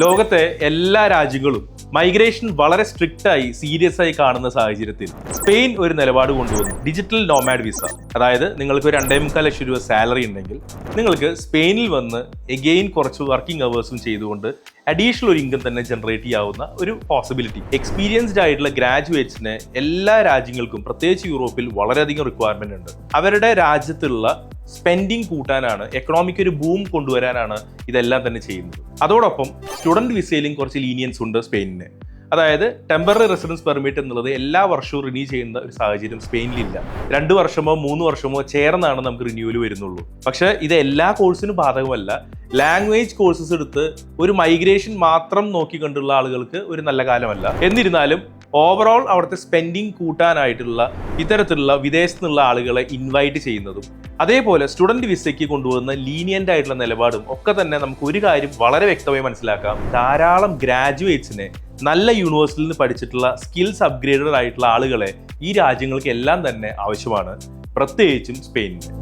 ലോകത്തെ എല്ലാ രാജ്യങ്ങളും മൈഗ്രേഷൻ വളരെ സ്ട്രിക്റ്റ് ആയി സീരിയസ് ആയി കാണുന്ന സാഹചര്യത്തിൽ സ്പെയിൻ ഒരു നിലപാട് കൊണ്ടുവന്നു. Digital Nomad visa. അതായത് നിങ്ങൾക്ക് ഒരു 2.25 ലക്ഷം രൂപ സാലറി ഉണ്ടെങ്കിൽ നിങ്ങൾക്ക് സ്പെയിനിൽ വന്ന് എഗെയിൻ കുറച്ച് വർക്കിംഗ് അവേഴ്സും ചെയ്തുകൊണ്ട് അഡീഷണൽ ഒരു ഇൻകം തന്നെ ജനറേറ്റ് ചെയ്യാവുന്ന ഒരു പോസിബിലിറ്റി. എക്സ്പീരിയൻസ്ഡ് ആയിട്ടുള്ള ഗ്രാജുവേറ്റ്സിന് എല്ലാ രാജ്യങ്ങൾക്കും പ്രത്യേകിച്ച് യൂറോപ്പിൽ വളരെയധികം റിക്വയർമെന്റ് ഉണ്ട്. അവരുടെ രാജ്യത്തുള്ള സ്പെൻഡിങ് കൂട്ടാനാണ്, എക്കണോമിക് ഒരു ബൂം കൊണ്ടുവരാനാണ് ഇതെല്ലാം തന്നെ ചെയ്യുന്നത്. അതോടൊപ്പം സ്റ്റുഡന്റ് വിസയിലും കുറച്ച് ലീനിയൻസ് ഉണ്ട് സ്പെയിനിന്. അതായത് ടെമ്പററി റെസിഡൻസ് പെർമിറ്റ് എന്നുള്ളത് എല്ലാ വർഷവും റിന്യൂ ചെയ്യുന്ന ഒരു സാഹചര്യം സ്പെയിനിലില്ല. 2 വർഷമോ 3 വർഷമോ ചേർന്നാണ് നമുക്ക് റിന്യൂവൽ വരുന്നുള്ളൂ. പക്ഷേ ഇത് എല്ലാ കോഴ്സിനും ബാധകമല്ല. ലാംഗ്വേജ് കോഴ്സസ് എടുത്ത് ഒരു മൈഗ്രേഷൻ മാത്രം നോക്കിക്കൊണ്ടുള്ള ആളുകൾക്ക് ഒരു നല്ല കാലമല്ല. എന്നിരുന്നാലും ഓവറോൾ അവിടുത്തെ സ്പെൻഡിങ് കൂട്ടാനായിട്ടുള്ള ഇത്തരത്തിലുള്ള വിദേശത്തു നിന്നുള്ള ആളുകളെ ഇൻവൈറ്റ് ചെയ്യുന്നതും അതേപോലെ സ്റ്റുഡന്റ് വിസയ്ക്ക് കൊണ്ടുവന്ന ലീനിയന്റ് ആയിട്ടുള്ള നിലപാടും ഒക്കെ തന്നെ നമുക്ക് ഒരു കാര്യം വളരെ വ്യക്തമായി മനസ്സിലാക്കാം. ധാരാളം ഗ്രാജുവേറ്റ്സിനെ നല്ല യൂണിവേഴ്സിറ്റിയിൽ നിന്ന് പഠിച്ചിട്ടുള്ള സ്കിൽസ് അപ്ഗ്രേഡഡ് ആയിട്ടുള്ള ആളുകളെ ഈ രാജ്യങ്ങൾക്ക് എല്ലാം തന്നെ ആവശ്യമാണ്, പ്രത്യേകിച്ചും സ്പെയിനിന്.